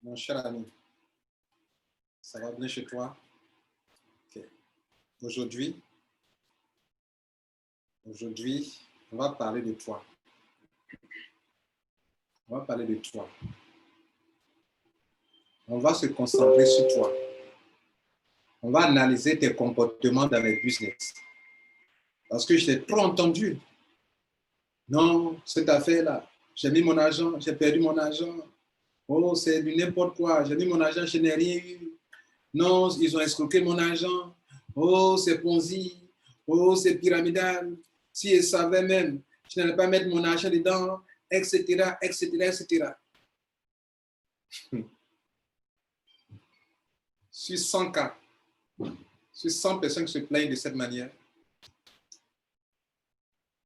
Mon cher ami, ça va bien chez toi? Okay. Aujourd'hui, on va parler de toi. On va parler de toi. On va se concentrer sur toi. On va analyser tes comportements dans les business. Parce que je t'ai trop entendu. Non, cette affaire-là, j'ai mis mon argent, j'ai perdu mon argent. Oh, c'est du n'importe quoi. J'ai mis mon argent, je n'ai rien eu. Non, ils ont escroqué mon argent. Oh, c'est Ponzi. Oh, c'est pyramidal. Si ils savaient même, je n'allais pas mettre mon argent dedans, etc., etc., etc. Sur 100 cas, sur 100 personnes qui se plaignent de cette manière,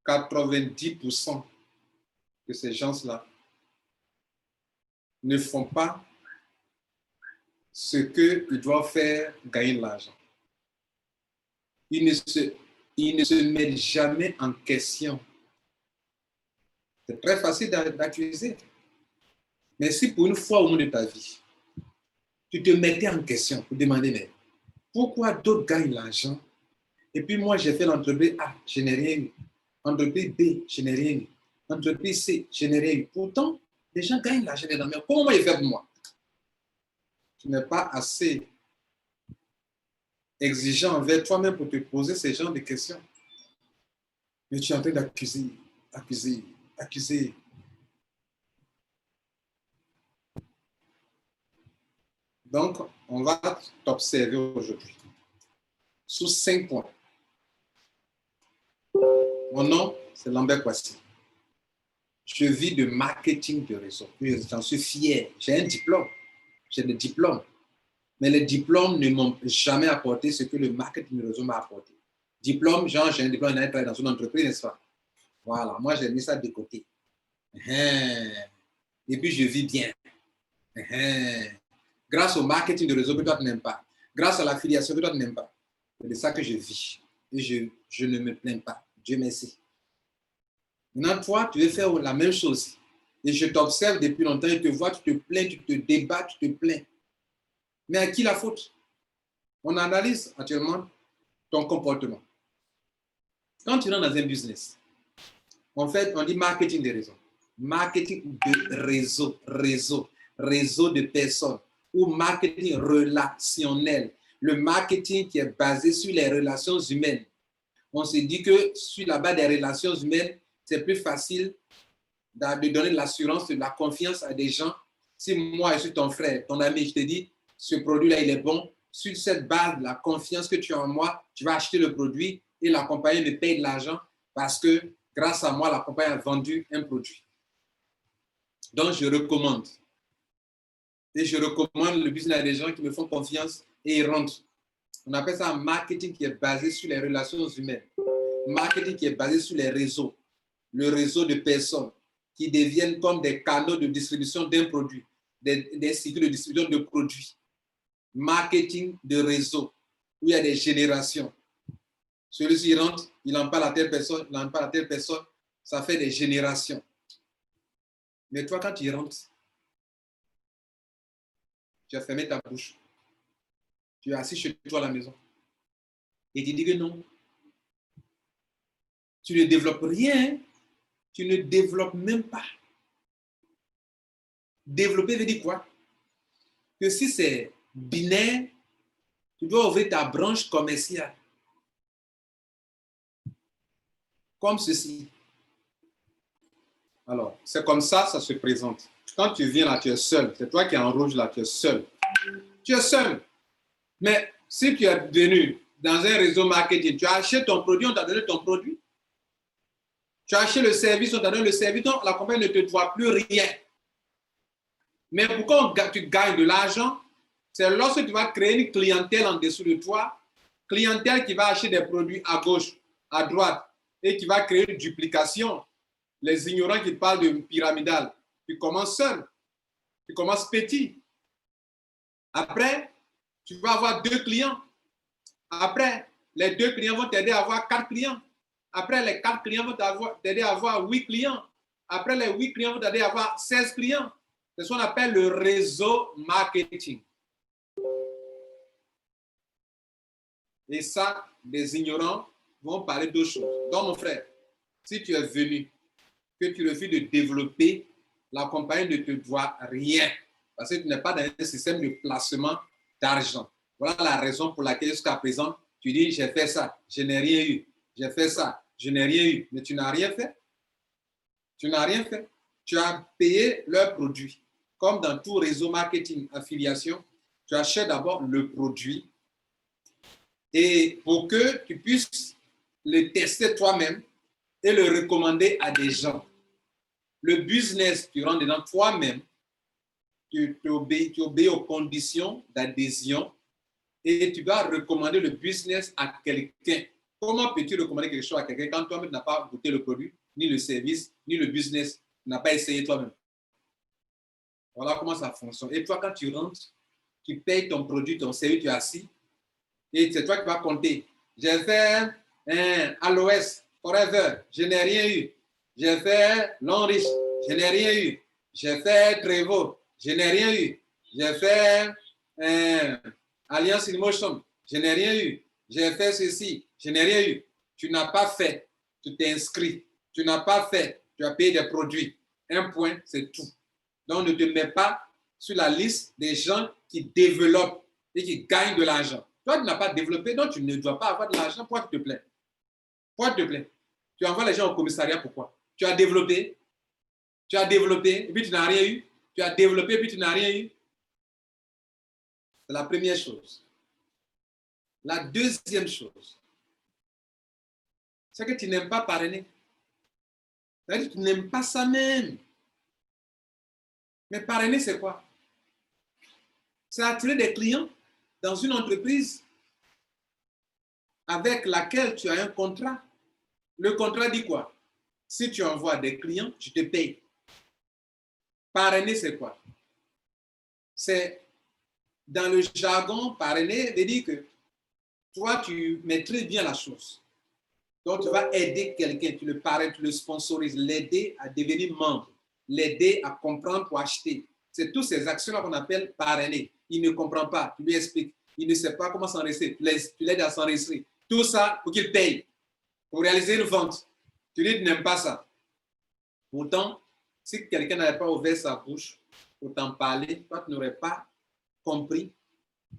90% de ces gens-là ne font pas ce qu'ils doivent faire gagner de l'argent. Ils ne se mettent jamais en question. C'est très facile d'accuser. Mais si pour une fois au monde de ta vie, tu te mettais en question pour demander, mais pourquoi d'autres gagnent l'argent et puis moi j'ai fait l'entreprise A, je n'ai rien eu. Entreprise B, je n'ai rien eu. Entreprise C, je n'ai rien eu. Pourtant, les gens gagnent l'argent dedans. Mais comment ils font pour moi? Tu n'es pas assez exigeant envers toi-même pour te poser ce genre de questions. Mais tu es en train d'accuser, accuser, accuser. Donc, on va t'observer aujourd'hui sous 5 points. Mon nom, c'est Lambert Kwasi. Je vis de marketing de réseau. J'en suis fier. J'ai un diplôme. J'ai des diplômes. Mais les diplômes ne m'ont jamais apporté ce que le marketing de réseau m'a apporté. Diplôme, genre, j'ai un diplôme, j'ai travaillé dans une entreprise, n'est-ce pas? Voilà, moi, j'ai mis ça de côté. Et puis, je vis bien. Grâce au marketing de réseau que toi, tu n'aimes pas. Grâce à l'affiliation que toi, tu n'aimes pas. C'est de ça que je vis. Et je ne me plains pas. Dieu merci. Maintenant, toi, tu veux faire la même chose. Et je t'observe depuis longtemps, je te vois, tu te plains, tu te débats, tu te plains. Mais à qui la faute? On analyse actuellement ton comportement. Quand tu rentres dans un business, en fait, on dit marketing de réseau. Marketing de réseau de personnes ou marketing relationnel. Le marketing qui est basé sur les relations humaines. On se dit que sur la base des relations humaines, c'est plus facile de donner de l'assurance, de la confiance à des gens. Si moi, je suis ton frère, ton ami, je te dis, ce produit-là, il est bon. Sur cette base, la confiance que tu as en moi, tu vas acheter le produit et la compagnie me paye de l'argent parce que grâce à moi, la compagnie a vendu un produit. Donc, je recommande. Et je recommande le business à des gens qui me font confiance et ils rentrent. On appelle ça un marketing qui est basé sur les relations humaines. Marketing qui est basé sur les réseaux. Le réseau de personnes qui deviennent comme des canaux de distribution d'un produit, des cycles de distribution de produits. Marketing de réseau, où il y a des générations. Celui-ci rentre, il en parle à telle personne, il en parle à telle personne, ça fait des générations. Mais toi, quand tu rentres, tu as fermé ta bouche. Tu es assis chez toi à la maison. Et tu dis que non. Tu ne développes rien. Tu ne développes même pas. Développer veut dire quoi? Que si c'est binaire, tu dois ouvrir ta branche commerciale. Comme ceci. Alors, c'est comme ça se présente. Quand tu viens là, tu es seul. C'est toi qui es en rouge là, tu es seul. Tu es seul. Mais si tu es venu dans un réseau marketing, tu as acheté ton produit, on t'a donné ton produit. Tu as acheté le service, on t'a donné le service, donc la compagnie ne te doit plus rien. Mais pourquoi tu gagnes de l'argent? C'est lorsque tu vas créer une clientèle en dessous de toi, clientèle qui va acheter des produits à gauche, à droite, et qui va créer une duplication. Les ignorants qui parlent de pyramidal, tu commences seul, tu commences petit. Après, tu vas avoir 2 clients. Après, les 2 clients vont t'aider à avoir 4 clients. Après, les 4 clients vont t'aider à avoir 8 clients. Après, les 8 clients vont t'aider à avoir 16 clients. C'est ce qu'on appelle le réseau marketing. Et ça, des ignorants vont parler d'autres choses. Donc, mon frère, si tu es venu, que tu refuses de développer, la compagnie ne te doit rien. Parce que tu n'es pas dans un système de placement d'argent. Voilà la raison pour laquelle jusqu'à présent, tu dis, j'ai fait ça, je n'ai rien eu. J'ai fait ça, je n'ai rien eu. Mais tu n'as rien fait. Tu n'as rien fait. Tu as payé leurs produits. Comme dans tout réseau marketing affiliation, tu achètes d'abord le produit et pour que tu puisses le tester toi-même et le recommander à des gens. Le business, tu rentres dedans toi-même, tu obéis aux conditions d'adhésion et tu dois recommander le business à quelqu'un. Comment peux-tu recommander quelque chose à quelqu'un quand toi-même n'as pas goûté le produit, ni le service, ni le business, tu n'as pas essayé toi-même? Voilà comment ça fonctionne. Et toi, quand tu rentres, tu payes ton produit, ton service, tu es assis, et c'est toi qui vas compter. J'ai fait un Aloès Forever, je n'ai rien eu. J'ai fait Longreach, je n'ai rien eu. J'ai fait Trevo, je n'ai rien eu. J'ai fait Alliance Emotion, je n'ai rien eu. J'ai fait ceci, je n'ai rien eu. Tu n'as pas fait, tu t'es inscrit. Tu n'as pas fait, tu as payé des produits. Un point, c'est tout. Donc, ne te mets pas sur la liste des gens qui développent et qui gagnent de l'argent. Toi, tu n'as pas développé, donc tu ne dois pas avoir de l'argent. Pourquoi tu te plains? Pourquoi tu te plains? Tu envoies les gens au commissariat, pourquoi? Tu as développé, et puis tu n'as rien eu. Tu as développé, et puis tu n'as rien eu. C'est la première chose. La deuxième chose, c'est que tu n'aimes pas parrainer. C'est-à-dire que tu n'aimes pas ça même. Mais parrainer, c'est quoi? C'est attirer des clients dans une entreprise avec laquelle tu as un contrat. Le contrat dit quoi? Si tu envoies des clients, je te paye. Parrainer, c'est quoi? C'est, dans le jargon, parrainer veut dire que toi, tu maîtrises bien la chose. Donc, tu vas aider quelqu'un, tu le parraines, tu le sponsorises, l'aider à devenir membre, l'aider à comprendre pour acheter. C'est toutes ces actions-là qu'on appelle parrainer. Il ne comprend pas, tu lui expliques. Il ne sait pas comment s'enregistrer, tu l'aides à s'enregistrer. Tout ça pour qu'il paye, pour réaliser une vente. Tu dis que tu n'aimes pas ça. Pourtant, si quelqu'un n'avait pas ouvert sa bouche pour t'en parler, toi, tu n'aurais pas compris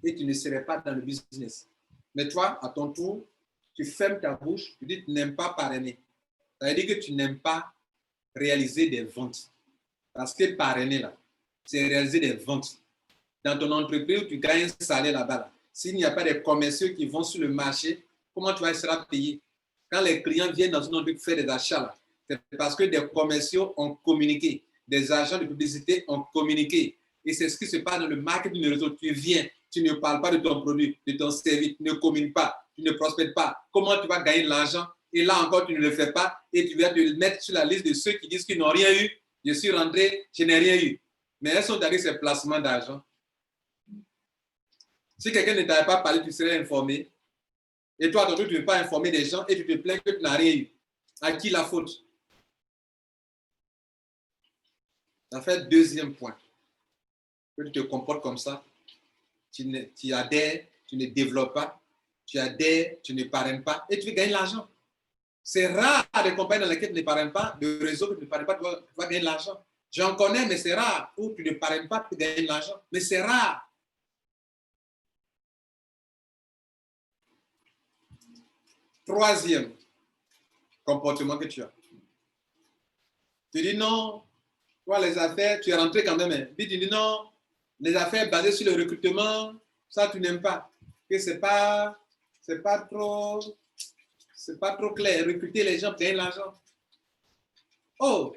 et tu ne serais pas dans le business. Mais toi, à ton tour, tu fermes ta bouche, tu dis que tu n'aimes pas parrainer. Ça veut dire que tu n'aimes pas réaliser des ventes. Parce que parrainer, là, c'est réaliser des ventes. Dans ton entreprise, tu gagnes un salaire là-bas. Là. S'il n'y a pas de commerciaux qui vont sur le marché, comment tu vas être payé? Quand les clients viennent dans une entreprise faire des achats, là, c'est parce que des commerciaux ont communiqué, des agents de publicité ont communiqué. Et c'est ce qui se passe dans le marketing de réseau. Tu viens, tu ne parles pas de ton produit, de ton service, tu ne communiques pas, tu ne prospères pas. Comment tu vas gagner de l'argent? Et là encore, tu ne le fais pas et tu vas te mettre sur la liste de ceux qui disent qu'ils n'ont rien eu. Je suis rentré, je n'ai rien eu. Mais elles sont derrière ces placements d'argent. Si quelqu'un ne t'avait pas parlé, tu serais informé. Et toi, tu ne veux pas informer des gens et tu te plains que tu n'as rien eu. À qui la faute? Ça fait deuxième point. Que tu te comportes comme ça, tu adhères, tu ne développes pas, tu adhères, tu ne parraines pas et tu gagnes l'argent. C'est rare des compagnies dans lesquelles tu ne parraines pas, de réseaux que tu ne parraines pas, tu vas gagner l'argent. J'en connais, mais c'est rare. Où tu ne parraines pas, tu gagnes l'argent. Mais c'est rare. Troisième comportement que tu as. Tu dis non, toi les affaires, tu es rentré quand même. Puis tu dis non, les affaires basées sur le recrutement, ça tu n'aimes pas. Que c'est pas trop clair. Recruter les gens, payer l'argent. Oh,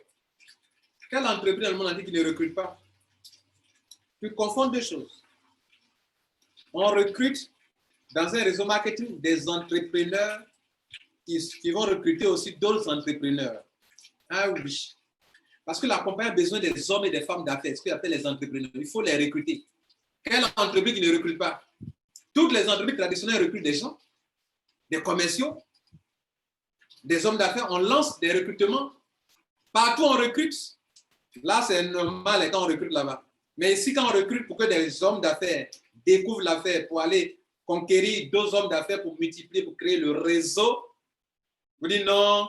quelle entreprise dans le monde entier qui ne recrute pas? Tu confonds deux choses. On recrute dans un réseau marketing des entrepreneurs qui vont recruter aussi d'autres entrepreneurs. Ah oui. Parce que la compagnie a besoin des hommes et des femmes d'affaires, ce qu'on appelle les entrepreneurs. Il faut les recruter. Quelle entreprise qui ne recrute pas? Toutes les entreprises traditionnelles recrutent des gens, des commerciaux, des hommes d'affaires. On lance des recrutements. Partout, on recrute. Là, c'est normal quand on recrute là-bas. Mais ici, quand on recrute pour que des hommes d'affaires découvrent l'affaire, pour aller conquérir d'autres hommes d'affaires, pour multiplier, pour créer le réseau, vous dites non,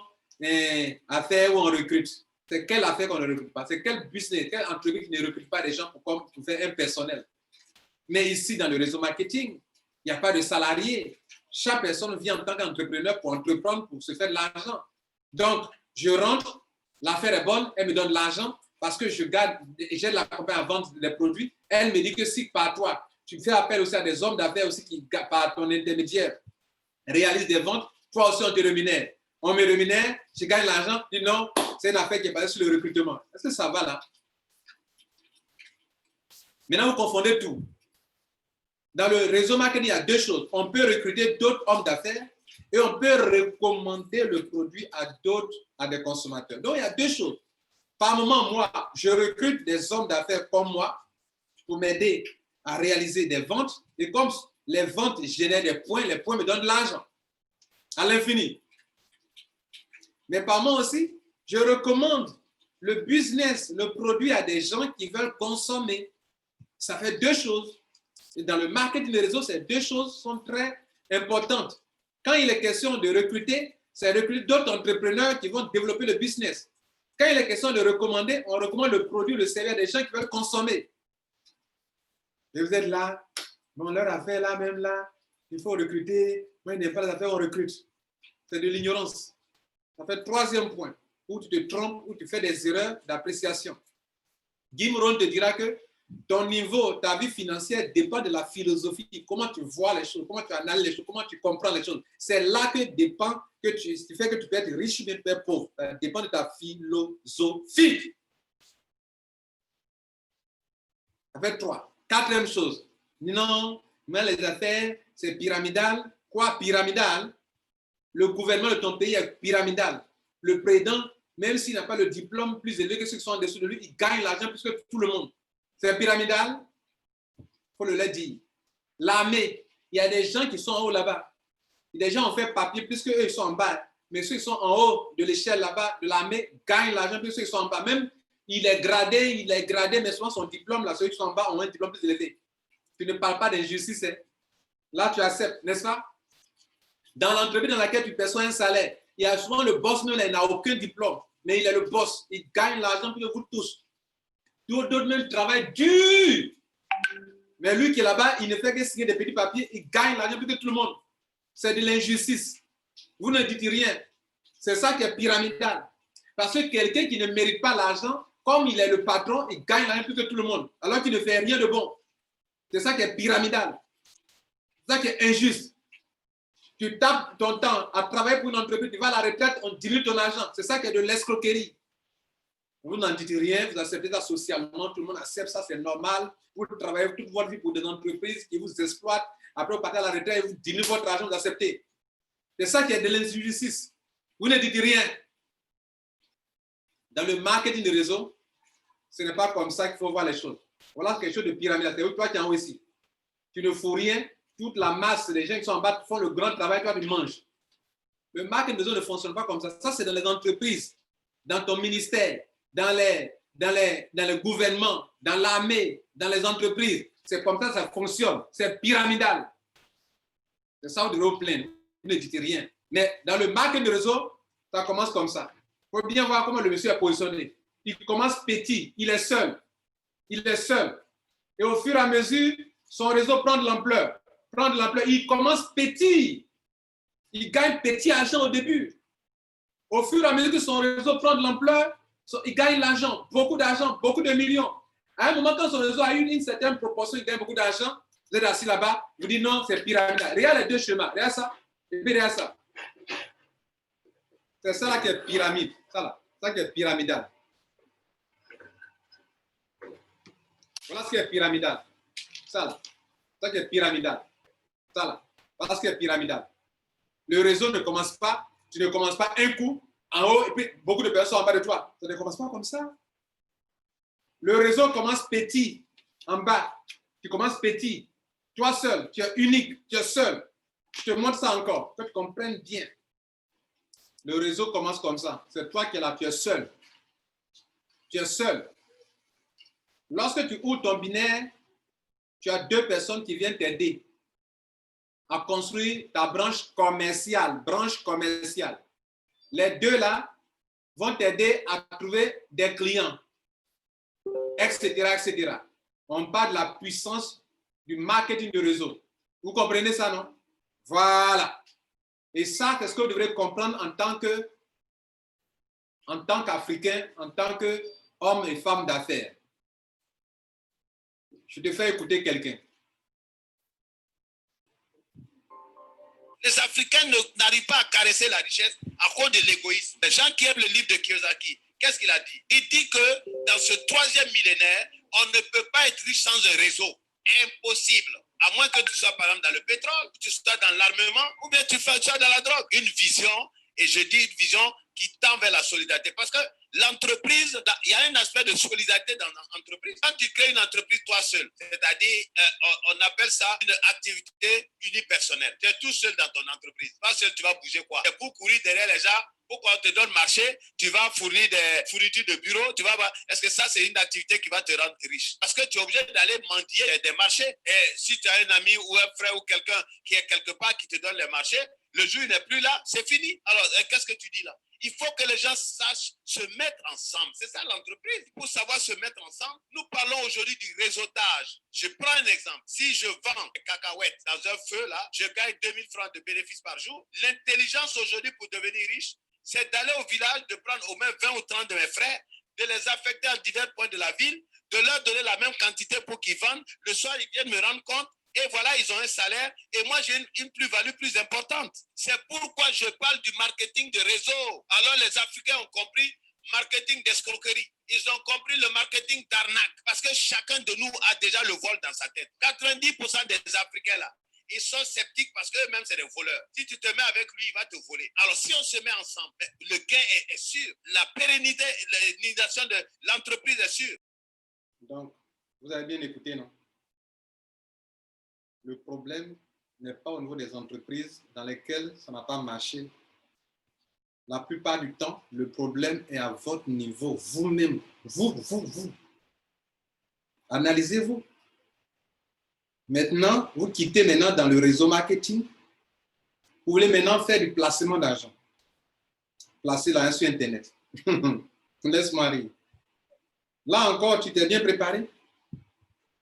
affaire où on recrute. C'est quelle affaire qu'on ne recrute pas? C'est quel business, quelle entreprise qui ne recrute pas des gens pour faire un personnel? Mais ici, dans le réseau marketing, il n'y a pas de salarié. Chaque personne vient en tant qu'entrepreneur pour entreprendre, pour se faire de l'argent. Donc, je rentre, l'affaire est bonne, elle me donne de l'argent parce que j'ai la compagnie à vendre des produits. Elle me dit que si par toi, tu fais appel aussi à des hommes d'affaires aussi qui, par ton intermédiaire, réalisent des ventes, toi aussi on te rémunère. On me rémunère, je gagne l'argent, je dis non, c'est une affaire qui est basée sur le recrutement. Est-ce que ça va là? Maintenant, vous confondez tout. Dans le réseau marketing, il y a deux choses. On peut recruter d'autres hommes d'affaires et on peut recommander le produit à des consommateurs. Donc, il y a deux choses. Par moment, moi, je recrute des hommes d'affaires comme moi pour m'aider à réaliser des ventes. Et comme les ventes génèrent des points, les points me donnent de l'argent à l'infini. Mais par moment aussi, je recommande le business, le produit à des gens qui veulent consommer. Ça fait deux choses. Et dans le marketing des réseaux, ces deux choses sont très importantes. Quand il est question de recruter, c'est recruter d'autres entrepreneurs qui vont développer le business. Quand il est question de recommander, on recommande le produit, le service à des gens qui veulent consommer. Et vous êtes là, bon, leur affaire là, même là, il faut recruter. Moi, il n'y a pas d'affaires, on recrute. C'est de l'ignorance. Ça fait le troisième point, où tu te trompes, où tu fais des erreurs d'appréciation. Jim Rohn te dira que ton niveau, ta vie financière dépend de la philosophie, comment tu vois les choses, comment tu analyses les choses, comment tu comprends les choses. C'est là que dépend que tu fais que tu peux être riche ou bien tu peux être pauvre. Ça dépend de ta philosophie. Ça fait 3. Quatrième chose. Non, mais les affaires, c'est pyramidal. Quoi, pyramidal? Le gouvernement de ton pays est pyramidal. Le président, même s'il n'a pas le diplôme plus élevé que ceux qui sont en dessous de lui, il gagne l'argent plus que tout le monde. C'est pyramidal, il faut le dire. L'armée, il y a des gens qui sont en haut là-bas. Des gens ont fait papier plus qu'eux, ils sont en bas. Mais ceux qui sont en haut de l'échelle là-bas, de l'armée, gagnent l'argent plus que ceux qui sont en bas. Même, il est gradé, mais souvent son diplôme, là, ceux qui sont en bas ont un diplôme plus élevé. Tu ne parles pas d'injustice. Hein. Là, tu acceptes, n'est-ce pas? Dans l'entreprise dans laquelle tu perçois un salaire, il y a souvent le boss, il n'a aucun diplôme, mais il est le boss. Il gagne l'argent plus que vous tous. D'autres même travaillent dur. Mais lui qui est là-bas, il ne fait que signer des petits papiers, il gagne l'argent plus que tout le monde. C'est de l'injustice. Vous ne dites rien. C'est ça qui est pyramidal. Parce que quelqu'un qui ne mérite pas l'argent, comme il est le patron, il gagne l'argent plus que tout le monde, alors qu'il ne fait rien de bon. C'est ça qui est pyramidal. C'est ça qui est injuste. Tu tapes ton temps à travailler pour une entreprise, tu vas à la retraite, on dilue ton argent. C'est ça qui est de l'escroquerie. Vous n'en dites rien, vous acceptez ça socialement, tout le monde accepte ça, c'est normal. Vous travaillez toute votre vie pour des entreprises qui vous exploitent. Après, vous partez à la retraite et vous diluez votre argent, vous acceptez. C'est ça qui est de l'injustice. Vous ne dites rien. Dans le marketing de réseau, ce n'est pas comme ça qu'il faut voir les choses. Voilà quelque chose de pyramidal. C'est toi qui es en haut ici. Tu ne fous rien. Toute la masse des gens qui sont en bas font le grand travail, toi tu manges. Le marketing de réseau ne fonctionne pas comme ça. Ça, c'est dans les entreprises, dans ton ministère, dans le gouvernement, dans l'armée, dans les entreprises. C'est comme ça que ça fonctionne. C'est pyramidal. C'est ça, vous devez vous plaindre. Vous ne dites rien. Mais dans le marketing de réseau, ça commence comme ça. Il faut bien voir comment le monsieur est positionné. Il commence petit, il est seul. Il est seul. Et au fur et à mesure, son réseau prend de l'ampleur. Il commence petit. Il gagne petit argent au début. Au fur et à mesure que son réseau prend de l'ampleur, il gagne l'argent, beaucoup d'argent, beaucoup de millions. À un moment, quand son réseau a une certaine proportion, il gagne beaucoup d'argent. Vous êtes assis là-bas, vous dites non, c'est pyramidal. Regarde les deux chemins, regarde ça, et puis regarde ça. C'est ça là qui est pyramide, ça qui est pyramidal. Voilà ce qui est pyramidal. Ça qui est pyramidal. Voilà ce qui est pyramidal. Le réseau ne commence pas, tu ne commences pas un coup en haut et puis beaucoup de personnes en bas de toi. Ça ne commence pas comme ça. Le réseau commence petit en bas. Tu commences petit. Toi seul, tu es unique, tu es seul. Je te montre ça encore, que tu comprennes bien. Le réseau commence comme ça. C'est toi qui es là, tu es seul. Tu es seul. Lorsque tu ouvres ton binaire, tu as deux personnes qui viennent t'aider à construire ta branche commerciale. Les deux là vont t'aider à trouver des clients, etc., etc. On parle de la puissance du marketing de réseau. Vous comprenez ça, non? Voilà. Et ça, c'est ce que vous devrez comprendre en tant qu'Africain, en tant qu'homme et femme d'affaires. Je te fais écouter quelqu'un. Les Africains n'arrivent pas à caresser la richesse à cause de l'égoïsme. Les gens qui aiment le livre de Kiyosaki, qu'est-ce qu'il a dit? Il dit que dans ce troisième millénaire, on ne peut pas être riche sans un réseau. Impossible. À moins que tu sois par exemple dans le pétrole, tu sois dans l'armement, ou bien tu sois dans la drogue. Une vision, et je dis une vision qui tend vers la solidarité. Parce que l'entreprise, il y a un aspect de solidarité dans l'entreprise. Quand tu crées une entreprise toi seul, c'est-à-dire, on appelle ça une activité unipersonnelle. Tu es tout seul dans ton entreprise. Pas seul, tu vas bouger quoi? Et pour courir derrière les gens, pourquoi on te donne marché, tu vas fournir des fournitures de bureau, est-ce que ça, c'est une activité qui va te rendre riche? Parce que tu es obligé d'aller mendier des marchés. Et si tu as un ami ou un frère ou quelqu'un qui est quelque part qui te donne les marchés, le jour il n'est plus là, c'est fini. Alors, qu'est-ce que tu dis là? Il faut que les gens sachent se mettre ensemble. C'est ça l'entreprise. Pour savoir se mettre ensemble, nous parlons aujourd'hui du réseautage. Je prends un exemple. Si je vends des cacahuètes dans un feu, là, je gagne 2000 francs de bénéfices par jour. L'intelligence aujourd'hui pour devenir riche, c'est d'aller au village, de prendre au moins 20 ou 30 de mes frères, de les affecter à divers points de la ville, de leur donner la même quantité pour qu'ils vendent. Le soir, ils viennent me rendre compte. Et voilà, ils ont un salaire et moi, j'ai une plus-value plus importante. C'est pourquoi je parle du marketing de réseau. Alors, les Africains ont compris marketing d'escroquerie. Ils ont compris le marketing d'arnaque parce que chacun de nous a déjà le vol dans sa tête. 90% des Africains, là, ils sont sceptiques parce qu'eux-mêmes, c'est des voleurs. Si tu te mets avec lui, il va te voler. Alors, si on se met ensemble, le gain est sûr. La pérennisation de l'entreprise est sûre. Donc, vous avez bien écouté, non? Le problème n'est pas au niveau des entreprises dans lesquelles ça n'a pas marché. La plupart du temps, le problème est à votre niveau, vous-même. Vous. Analysez-vous. Maintenant, vous quittez maintenant dans le réseau marketing. Vous voulez maintenant faire du placement d'argent. Placer là sur Internet. Laisse-moi rire. Là encore, tu t'es bien préparé.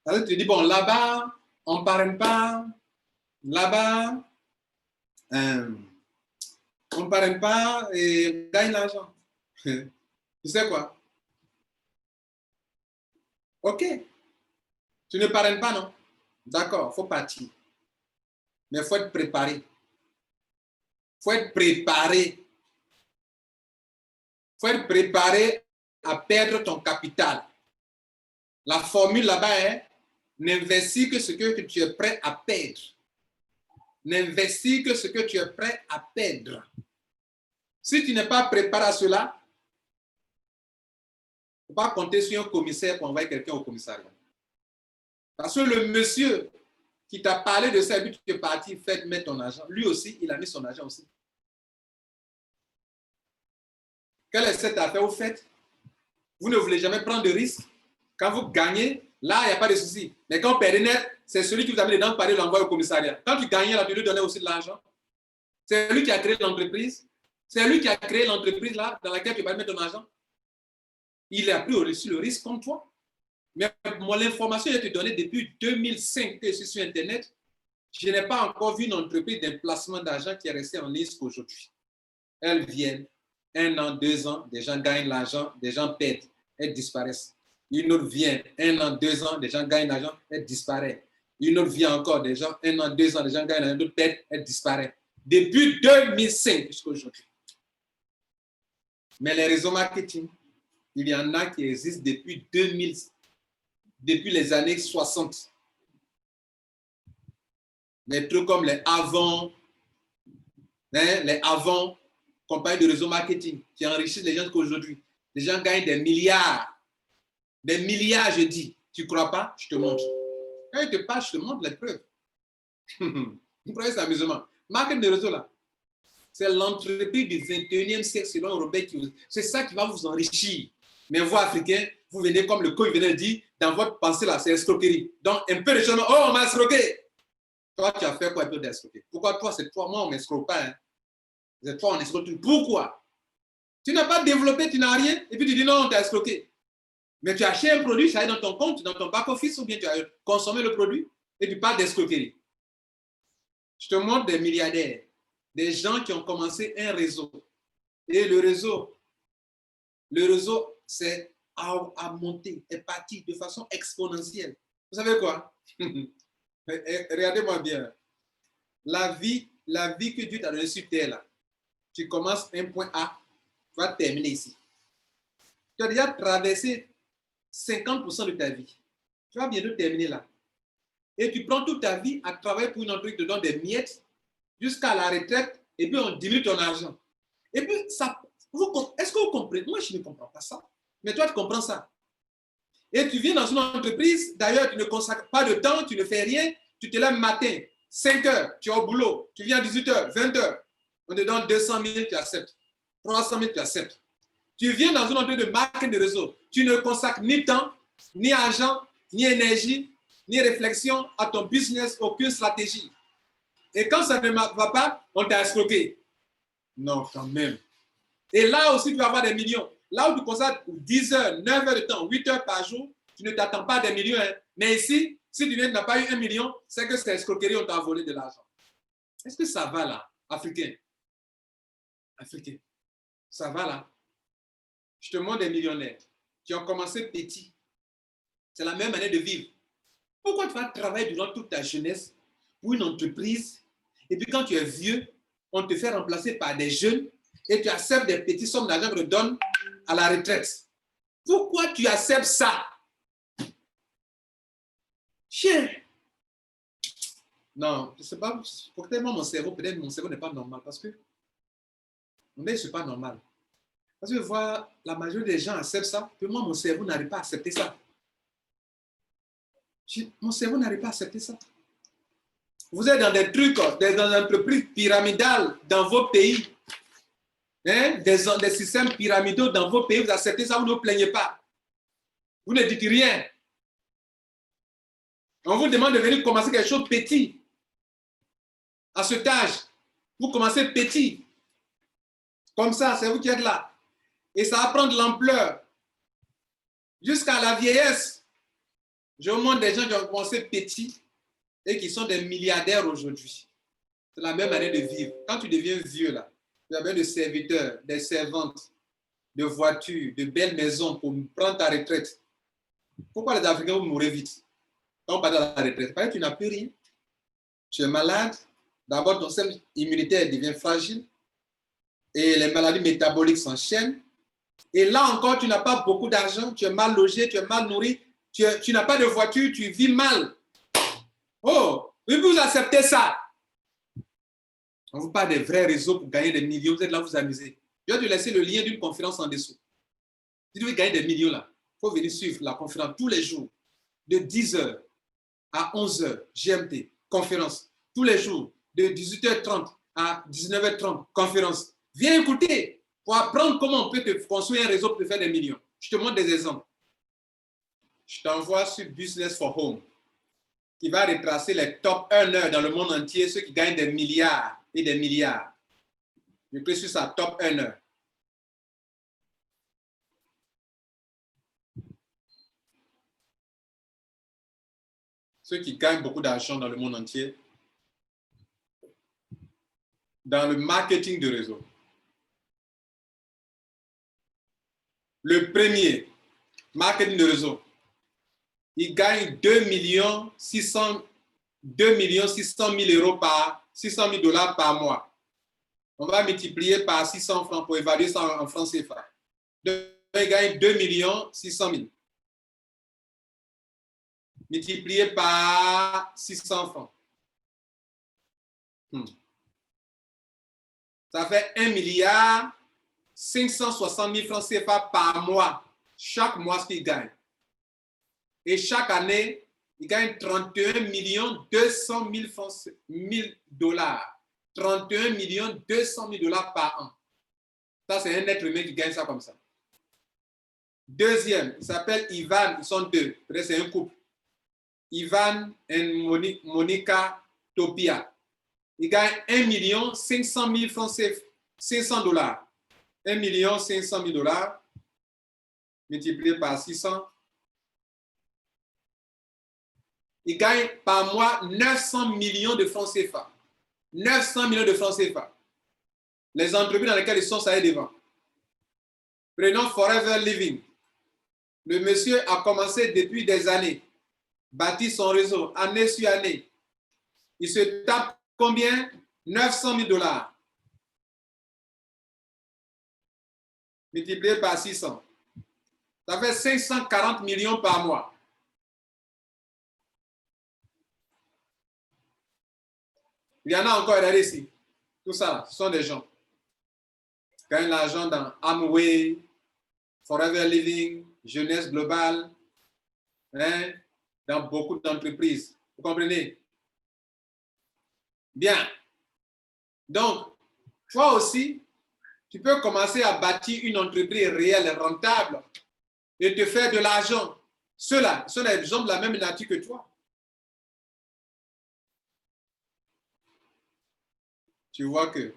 Alors, tu te dis, bon, là-bas, on ne parraine pas. Là-bas, on ne parraine pas et on gagne l'argent. Tu sais quoi? OK. Tu ne parraines pas, non? D'accord, il faut partir. Mais il faut être préparé. Il faut être préparé. Il faut être préparé à perdre ton capital. La formule là-bas est n'investis que ce que tu es prêt à perdre. N'investis que ce que tu es prêt à perdre. Si tu n'es pas préparé à cela, il ne faut pas compter sur un commissaire pour envoyer quelqu'un au commissariat. Parce que le monsieur qui t'a parlé de ça, et puis tu es parti, mettre ton argent, lui aussi, il a mis son argent aussi. Quelle est cette affaire vous faites? Vous ne voulez jamais prendre de risques. Quand vous gagnez, là, il n'y a pas de souci. Mais quand vous perdez net, c'est celui qui vous a mis les dents parler, l'envoie au commissariat. Quand tu gagnais, là, tu lui donnais aussi de l'argent. C'est lui qui a créé l'entreprise. C'est lui qui a créé l'entreprise là, dans laquelle tu vas mettre ton argent. Il a pris aussi le risque comme toi. Mais moi, l'information, je te donnée depuis 2005 que je suis sur Internet. Je n'ai pas encore vu une entreprise d'un placement d'argent qui est restée en ligne jusqu'aujourd'hui. Elles viennent, 1 an, 2 ans, des gens gagnent l'argent, des gens perdent, elles disparaissent. Une autre vient, 1 an, 2 ans, des gens gagnent l'argent, elles disparaissent. Une autre vient encore, des gens, 1 an, 2 ans, des gens gagnent l'argent, d'autres perdent, elles disparaissent. Depuis 2005 jusqu'à aujourd'hui. Mais les réseaux marketing, il y en a qui existent depuis 2000, depuis les années 60. Des trucs comme les Avon, compagnies de réseau marketing qui enrichissent les gens qu'aujourd'hui. Les gens gagnent des milliards. Des milliards, je dis. Tu ne crois pas? Je te montre. Quand je te parle, je te montre les preuves. Vous croyez c'est amusement. Marketing de réseau, là, c'est l'entreprise du 21e siècle selon Robert Kiyosaki. C'est ça qui va vous enrichir. Mais vous, Africains, vous venez, comme le coach venait de dire, dans votre pensée là, c'est escroquerie. Donc, un peu de changement. Oh, on m'a escroqué. Toi, tu as fait quoi un peu d'escroquer? Pourquoi toi, c'est toi? Moi, on ne m'escroque pas. Hein. C'est toi, on escroque. Pourquoi? Tu n'as pas développé, tu n'as rien, et puis tu dis non, on t'a escroqué. Mais tu as acheté un produit, ça est dans ton compte, dans ton back-office, ou bien tu as consommé le produit, et tu parles d'escroquerie. Je te montre des milliardaires, des gens qui ont commencé un réseau. Et le réseau, c'est à monter, est parti de façon exponentielle. Vous savez quoi? Regardez-moi bien. La vie que Dieu t'a donnée sur terre, là, tu commences un point A, tu vas terminer ici. Tu as déjà traversé 50% de ta vie. Tu vas bientôt terminer là. Et tu prends toute ta vie à travailler pour une entreprise qui te donne des miettes jusqu'à la retraite, et puis on diminue ton argent. Et puis, ça, est-ce que vous comprenez? Moi, je ne comprends pas ça. Mais toi, tu comprends ça. Et tu viens dans une entreprise, d'ailleurs, tu ne consacres pas de temps, tu ne fais rien, tu te lèves matin, 5 heures, tu es au boulot, tu viens à 18 heures, 20 heures, on te donne 200 000, tu acceptes. 300 000, tu acceptes. Tu viens dans une entreprise de marketing de réseau, tu ne consacres ni temps, ni argent, ni énergie, ni réflexion à ton business, aucune stratégie. Et quand ça ne va pas, on t'a escroqué. Non, quand même. Et là aussi, tu vas avoir des millions. Là où tu consacres 10 heures, 9 heures de temps, 8 heures par jour, tu ne t'attends pas à des millions. Hein. Mais ici, si tu n'as pas eu 1 million, c'est que c'est escroquerie, on t'a volé de l'argent. Est-ce que ça va là, Africain? Africain. Ça va là? Je te montre des millionnaires qui ont commencé petits. C'est la même année de vivre. Pourquoi tu vas travailler durant toute ta jeunesse pour une entreprise et puis quand tu es vieux, on te fait remplacer par des jeunes et tu acceptes des petites sommes d'argent qu'on te donne à la retraite? Pourquoi tu acceptes ça? Chien. Non, je ne sais pas. Peut-être mon cerveau n'est pas normal parce que mais ce n'est pas normal. Parce que voir la majorité des gens acceptent ça, que moi, mon cerveau n'arrive pas à accepter ça. Mon cerveau n'arrive pas à accepter ça. Vous êtes dans des trucs, dans des entreprises pyramidales dans vos pays, hein, des systèmes pyramidaux dans vos pays, vous acceptez ça, vous ne vous plaignez pas. Vous ne dites rien. On vous demande de venir commencer quelque chose de petit. À cet âge, vous commencez petit. Comme ça, c'est vous qui êtes là. Et ça va prendre de l'ampleur. Jusqu'à la vieillesse. Je vous montre des gens qui ont commencé petit et qui sont des milliardaires aujourd'hui. C'est la même année de vivre. Quand tu deviens vieux, là, tu as besoin de serviteurs, des servantes, de voitures, de belles maisons pour prendre ta retraite. Pourquoi les Africains vont mourir vite? Quand on part à la retraite, parce que tu n'as plus rien. Tu es malade. D'abord, ton système immunitaire devient fragile et les maladies métaboliques s'enchaînent. Et là encore, tu n'as pas beaucoup d'argent, tu es mal logé, tu es mal nourri, tu n'as pas de voiture, tu vis mal. Oh, mais vous acceptez ça. On vous parle des vrais réseaux pour gagner des millions. Vous êtes là, vous amusez. Je vais te laisser le lien d'une conférence en dessous. Si tu veux gagner des millions là, il faut venir suivre la conférence tous les jours, de 10h à 11h GMT, conférence. Tous les jours, de 18h30 à 19h30, conférence. Viens écouter pour apprendre comment on peut te construire un réseau pour te faire des millions. Je te montre des exemples. Je t'envoie sur Business for Home, qui va retracer les top earners dans le monde entier, ceux qui gagnent des milliards et des milliards. Je clique sur ça, top earner. Ceux qui gagnent beaucoup d'argent dans le monde entier, dans le marketing de réseau. Le premier, marketing de réseau, il gagne 2 600 000 par 600 000 $ par mois. On va multiplier par 600 francs pour évaluer ça en francs CFA. Donc, il gagne 2 600 000. Multiplié par 600 francs. Ça fait 1 560 000 francs CFA par mois. Chaque mois, ce qu'il gagne. Et chaque année, il gagne 31 200 000 $. 31 200 000 $ par an. Ça, c'est un être humain qui gagne ça comme ça. Deuxième, il s'appelle Ivan, ils sont deux, peut-être c'est un couple. Ivan et Monica Topia. Ils gagnent 1 500 000 francs CFA, 500 $. 1 500 000 $ multiplié par 600. Ils gagnent par mois 900 millions de francs CFA. 900 millions de francs CFA. Les entreprises dans lesquelles ils sont, ça est devant. Prenons Forever Living. Le monsieur a commencé depuis des années, bâti son réseau, année sur année. Il se tape combien? 900 000 $. Multiplié par 600. Ça fait 540 millions par mois. Il y en a encore derrière ici. Tout ça, ce sont des gens qui gagnent l'argent dans Amway, Forever Living, Jeunesse Globale, hein, dans beaucoup d'entreprises. Vous comprenez? Bien. Donc, toi aussi, tu peux commencer à bâtir une entreprise réelle, rentable, et te faire de l'argent. Ceux-là sont des gens de la même nature que toi. Tu vois que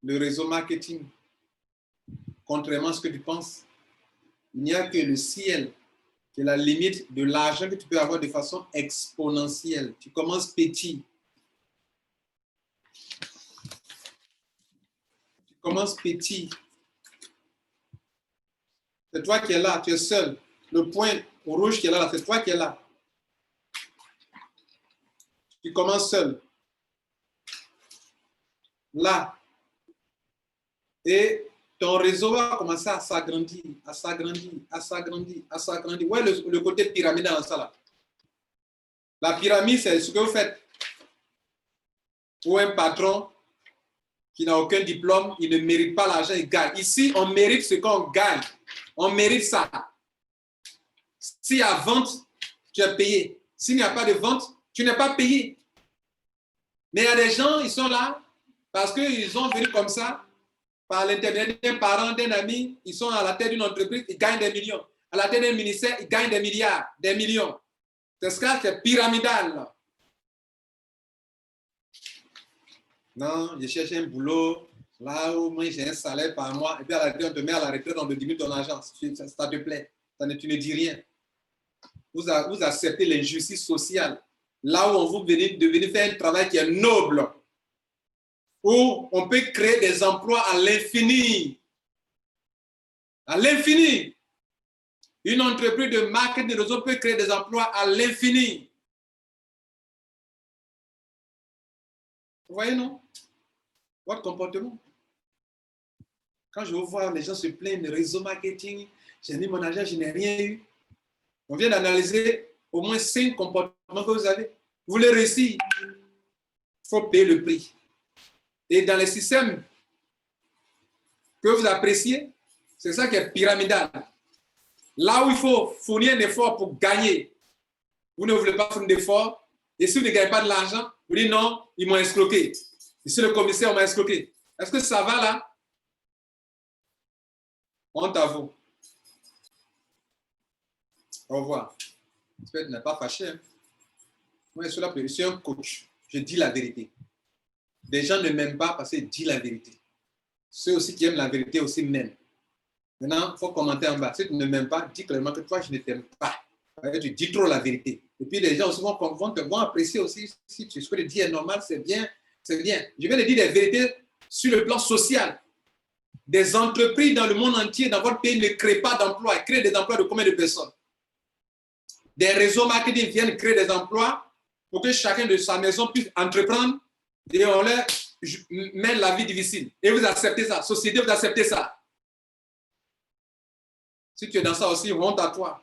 le réseau marketing, contrairement à ce que tu penses, il n'y a que le ciel qui est la limite de l'argent que tu peux avoir de façon exponentielle. Tu commences petit. Tu commences petit. C'est toi qui es là, tu es seul. Le point rouge qui est là, c'est toi qui es là. Tu commences seul. Là. Et ton réseau va commencer à s'agrandir, à s'agrandir, à s'agrandir, à s'agrandir. Ouais, le côté pyramidal dans ça là. La pyramide, c'est ce que vous faites. Ou un patron qui n'a aucun diplôme, il ne mérite pas l'argent, il gagne. Ici, on mérite ce qu'on gagne. On mérite ça. S'il y a vente, tu es payé. S'il n'y a pas de vente, tu n'es pas payé. Mais il y a des gens, ils sont là parce qu'ils sont venus comme ça, par l'intermédiaire d'un parent, d'un ami, ils sont à la tête d'une entreprise, ils gagnent des millions. À la tête d'un ministère, ils gagnent des milliards, des millions. C'est ce que c'est pyramidal. Là. Non, je cherche un boulot, là où moi j'ai un salaire par mois, et puis à la retraite, on te met à la retraite, on te diminue ton argent. Ça te plaît. Tu ne dis rien. Vous acceptez l'injustice sociale. Là où on vous devenez faire un travail qui est noble, où on peut créer des emplois à l'infini. À l'infini. Une entreprise de marketing de réseau peut créer des emplois à l'infini. Vous voyez, non? Votre comportement. Quand je vous vois, les gens se plaignent de réseau marketing, j'ai mis mon argent, je n'ai rien eu. On vient d'analyser au moins 5 comportements que vous avez. Vous voulez réussir, il faut payer le prix. Et dans les systèmes que vous appréciez, c'est ça qui est pyramidal. Là où il faut fournir un effort pour gagner, vous ne voulez pas fournir d'effort. Et si vous ne gagnez pas de l'argent, vous dites non, ils m'ont escroqué. Ici, le commissaire m'a escroqué. Est-ce que ça va là? Honte à vous. Au revoir. J'espère que tu n'es pas fâché. Hein? Moi, je suis un coach. Je dis la vérité. Des gens ne m'aiment pas parce qu'ils disent la vérité. Ceux aussi qui aiment la vérité aussi m'aiment. Maintenant, il faut commenter en bas. Si tu ne m'aimes pas, dis clairement que toi, je ne t'aime pas. Tu dis trop la vérité. Et puis les gens aussi vont apprécier aussi si ce que tu dis est normal, c'est bien, c'est bien. Je viens de dire des vérités sur le plan social. Des entreprises dans le monde entier, dans votre pays, ne créent pas d'emplois. Ils créent des emplois de combien de personnes? Des réseaux marketing viennent créer des emplois pour que chacun de sa maison puisse entreprendre et on leur met la vie difficile. Et vous acceptez ça. Société, vous acceptez ça. Si tu es dans ça aussi, honte à toi.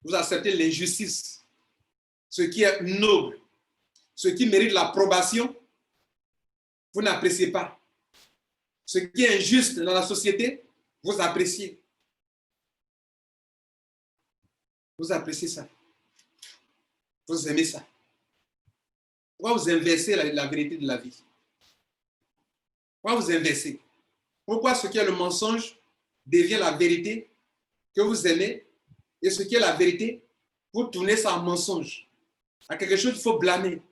Vous acceptez l'injustice. Ce qui est noble, ce qui mérite l'approbation, vous n'appréciez pas. Ce qui est injuste dans la société, vous appréciez. Vous appréciez ça. Vous aimez ça. Pourquoi vous inversez la vérité de la vie? Pourquoi vous inversez? Pourquoi ce qui est le mensonge, devient la vérité que vous aimez, et ce qui est la vérité, vous tournez ça en mensonge, à quelque chose qu'il faut blâmer.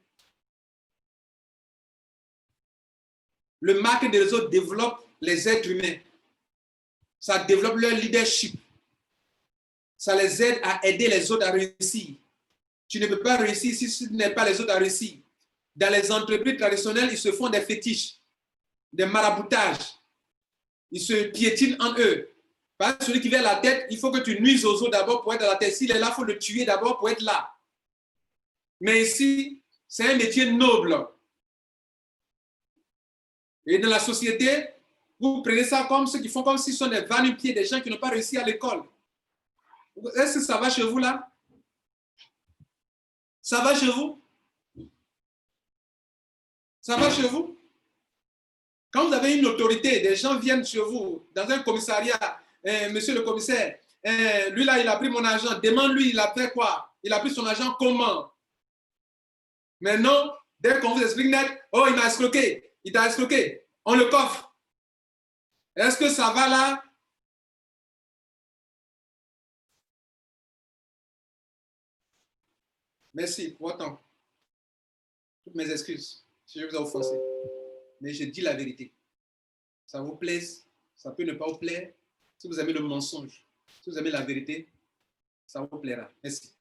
Le marketing des réseaux développe les êtres humains. Ça développe leur leadership. Ça les aide à aider les autres à réussir. Tu ne peux pas réussir si tu n'aides pas les autres à réussir. Dans les entreprises traditionnelles, ils se font des fétiches, des maraboutages. Ils se piétinent en eux. Parce que celui qui vient à la tête, il faut que tu nuises aux autres d'abord pour être à la tête. S'il est là, il faut le tuer d'abord pour être là. Mais ici, c'est un métier noble. Et dans la société, vous prenez ça comme ceux qui font comme s'ils sont des va-nu-pieds, des gens qui n'ont pas réussi à l'école. Est-ce que ça va chez vous là? Ça va chez vous? Ça va chez vous? Quand vous avez une autorité, des gens viennent chez vous dans un commissariat, monsieur le commissaire, lui là, il a pris mon argent, demande-lui, il a fait quoi? Il a pris son argent comment? Mais non, dès qu'on vous explique net, oh, il m'a escroqué, il t'a escroqué, on le coffre. Est-ce que ça va là? Merci pour votre temps. Toutes mes excuses si je vous ai offensé. Mais je dis la vérité. Ça vous plaise, ça peut ne pas vous plaire. Si vous aimez le mensonge, si vous aimez la vérité, ça vous plaira. Merci.